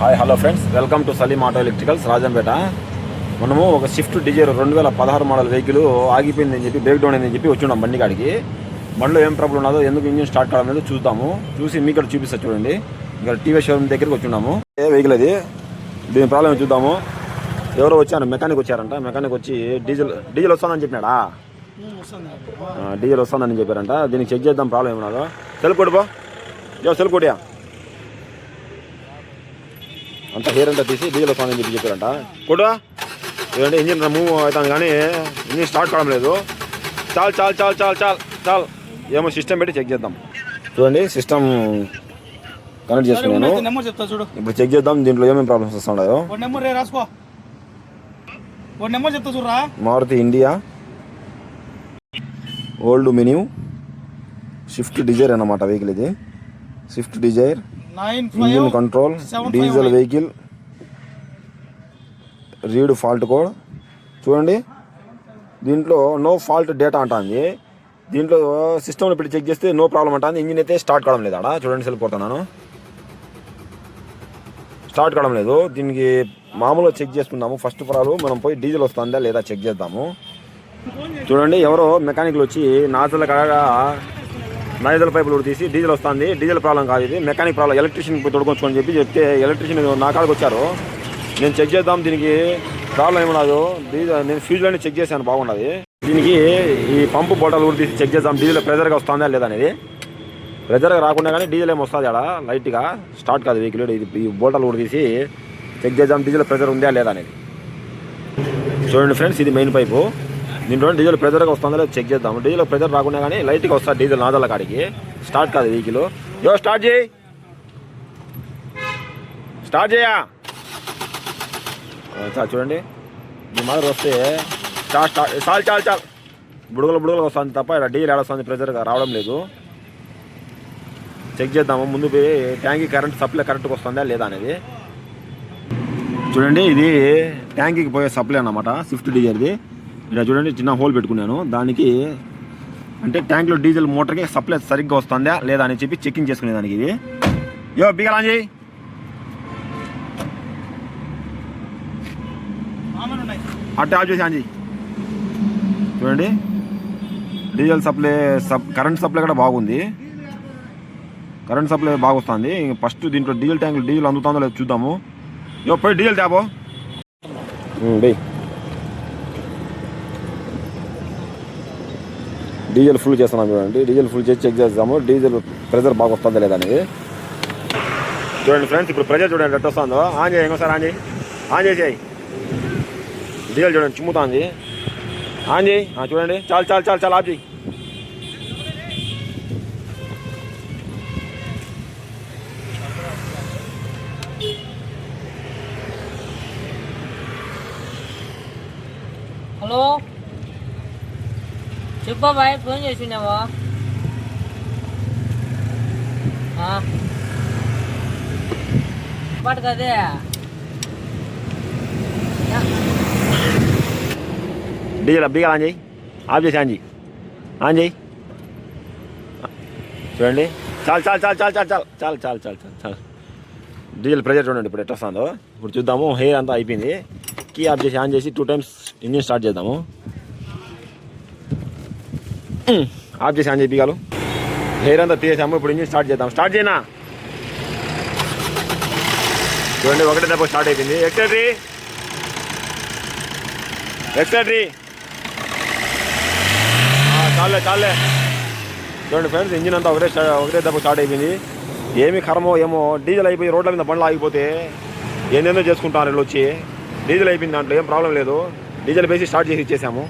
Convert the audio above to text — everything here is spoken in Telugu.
Hi hello friends, welcome to Saleem auto electricals Rajampet. మనము ఒక స్విఫ్ట్ డిజైర్ 2016 మోడల్ వెహికల్ ఆగిపోయిందని చెప్పి బ్రేక్ డౌన్ అయిందని చెప్పి వచ్చున్నాం బండి కాడికి. బండిలో ఏం ప్రాబ్లం ఉన్నదో, ఎందుకు ఇంజిన్ స్టార్ట్ కావడం లేదో చూద్దాము. చూసి మీకు ఇక్కడ చూపిస్తా చూడండి. ఇక్కడ టీవీ షోరూమ్ దగ్గరికి వచ్చున్నాము. ఏ వెహికల్ అది, దీని ప్రాబ్లం చూద్దాము. ఎవరో వచ్చారు, మెకానిక్ వచ్చారంట. మెకానిక్ వచ్చి డీజిల్ వస్తుందని చెప్పినాడా? డీజిల్ వస్తుందని చెప్పారంట. దీనికి చెక్ చేద్దాం ప్రాబ్లం ఏమన్నాదో. సెల్ కొడిపో, సెల్ కొడియా అంత హెయిర్ అంతా తీసి డీజిల్ వస్తుందని చెప్పి చెప్పారంట. కొడువా ఏమంటే ఇంజిన్ మూవ్ అవుతుంది కానీ ఇంజిన్ స్టార్ట్ కావడం లేదు. చాలు చాలు చాలు చాలు చాలు చాలు ఏమో సిస్టమ్ పెట్టి చెక్ చేద్దాం. చూడండి, సిస్టమ్ కనెక్ట్ చేసుకున్నాను. ఇప్పుడు చెక్ చేద్దాం దీంట్లో ఏమేమి ప్రాబ్లమ్స్ వస్తున్నాయో. మారుతి ఇండియా ఓల్డ్ మెన్యూ స్విఫ్ట్ డిజైర్ అన్నమాట వెహికల్ ఇది. Swift Dzire, engine control, diesel vehicle, read fault code. చూడండి, దీంట్లో నో ఫాల్ట్ డేటా అంటుంది. దీంట్లో సిస్టమ్లో పెట్టి చెక్ చేస్తే నో ప్రాబ్లం అంటుంది. ఇంజిన్ అయితే స్టార్ట్ కావడం లేదు. చూడండి, వెళ్ళిపోతున్నాను, స్టార్ట్ కావడం లేదు. దీనికి మామూలుగా చెక్ చేసుకుందాము. ఫస్ట్ ఆఫ్ ఆల్ మనం పోయి డీజిల్ వస్తుందా లేదా చెక్ చేద్దాము. చూడండి, ఎవరో మెకానిక్లు వచ్చి నాయిదల పైపులు కూడా తీసి డీజిల్ వస్తుంది, డీజిల్ ప్రాబ్లం కాదు ఇది, మెకానిక్ ప్రాబ్లం, ఎలక్ట్రీషియన్ పోయి తొడుకొచ్చుకొని చెప్పి చెప్తే ఎలక్ట్రీషియన్ నా కాడికి వచ్చారు. నేను చెక్ చేద్దాం, దీనికి ప్రాబ్లం ఏమన్నదు. నేను ఫ్యూజ్లోనే చెక్ చేశాను, బాగున్నది. దీనికి ఈ పంపు బోటలు కూడా తీసి చెక్ చేద్దాం, డీజిల్ ప్రెజర్గా వస్తుందా లేదా అనేది. ప్రెజర్గా రాకుండా కానీ డీజిల్ ఏమి వస్తుంది ఆడ, లైట్గా స్టార్ట్ కాదు వెహికల్. ఇది ఈ బోటలు కూడా తీసి చెక్ చేద్దాం, డీజిల్ ప్రెజర్ ఉందా లేదా అనేది. చూడండి ఫ్రెండ్స్, ఇది మెయిన్ పైపు. దీంట్లో డీజిల్ ప్రెజర్గా వస్తుందా లేదా చెక్ చేద్దాం. డీజిల్ ప్రెజర్ రాకుండా కానీ లైట్గా వస్తుంది డీజిల్ నాదల కాడికి. స్టార్ట్ కాదు వెహికల్. స్టార్ట్ చేయి, స్టార్ట్ చేయా. చూడండి, ఈ మాదిరి వస్తే చాలు చాలు చాలు చాలు బుడగలు వస్తుంది తప్ప ఇక్కడ డీజిల్ వస్తుంది, ప్రెజర్గా రావడం లేదు. చెక్ చేద్దాము. ముందు పోయి ట్యాంకీ కరెంట్ సప్లై కరెక్ట్గా వస్తుందా లేదా అనేది. చూడండి, ఇది ట్యాంకీకి పోయే సప్లై అన్నమాట స్విఫ్ట్ డిజైర్ది. ఇక్కడ చూడండి, చిన్న హోల్ పెట్టుకున్నాను. దానికి అంటే ట్యాంక్లో డీజిల్ మోటార్కి సప్లై సరిగ్గా వస్తుందా లేదా అని చెప్పి చెకింగ్ చేసుకునే దానికి ఇది. బిగలాంజీ అట్టే ఆఫ్ చేసి ఆంజీ. చూడండి, డీజిల్ సప్లై కరెంట్ సప్లై కూడా బాగుంది. కరెంట్ సప్లై బాగా వస్తుంది. ఫస్ట్ దీంట్లో డీజిల్ ట్యాంకులు డీజిల్ అందుతుందో లేదో చూద్దాము. పోయి డీజిల్ ట్యాపో డీజిల్ ఫుల్ చేస్తున్నాం. చూడండి, డీజిల్ ఫుల్ చేసి చెక్ చేద్దాము, డీజిల్ ప్రెజర్ బాగా వస్తుందా లేదా అనేది. చూడండి ఫ్రెండ్స్, ఇప్పుడు ప్రెజర్ చూడండి ఎట్లా వస్తుందో. ఆన్ చేయి, ఇంకోసారి ఆన్ చేసేయి. డీజిల్ చూడండి చిమ్ముతుంది. ఆన్ చేయి. చూడండి, చాలు చాలు చాలు చాలు ఆఫ్ చేయి. హలో చెప్పా బాయ్, ఫోన్ చేసినావా? పాటు కదే డీజిల్ అబ్బిగా ఆన్ చేయి, ఆఫ్ చేసి ఆన్ చేయి. చూడండి, చాలు చాలు చాలు చాలు చాలు చాలు చాలు చాలు చాలు చాలు చాలు డీజిల్ ప్రెజర్ చూడండి ఇప్పుడు ఎట్లా వస్తుందో. ఇప్పుడు చూద్దాము. హెయిర్ అంతా అయిపోయింది. కీ ఆఫ్ చేసి ఆన్ చేసి 2 times ఇంజిన్ స్టార్ట్ చేద్దాము. ఆఫ్ చేసి ఆన్ చేయి బిగాలు. హెయిర్ అంతా తీసేసాము. ఇప్పుడు ఇంజిన్ స్టార్ట్ చేద్దాం. స్టార్ట్ చేయనా. చూడండి, ఒకటే దెబ్బ స్టార్ట్ అయిపోయింది. ఎక్స్ట్రీ చాలే. చూడండి ఫ్రెండ్స్, ఇంజిన్ అంతా ఒకటే దెబ్బ స్టార్ట్ అయిపోయింది. ఏమి కర్మో ఏమో, డీజిల్ అయిపోయి రోడ్ల మీద బండ్లు ఆగిపోతే ఏందేందో చేసుకుంటారు వీళ్ళు వచ్చి. డీజిల్ అయిపోయింది, దాంట్లో ఏం ప్రాబ్లం లేదు. డీజిల్ వేసి స్టార్ట్ చేసి ఇచ్చేసాము.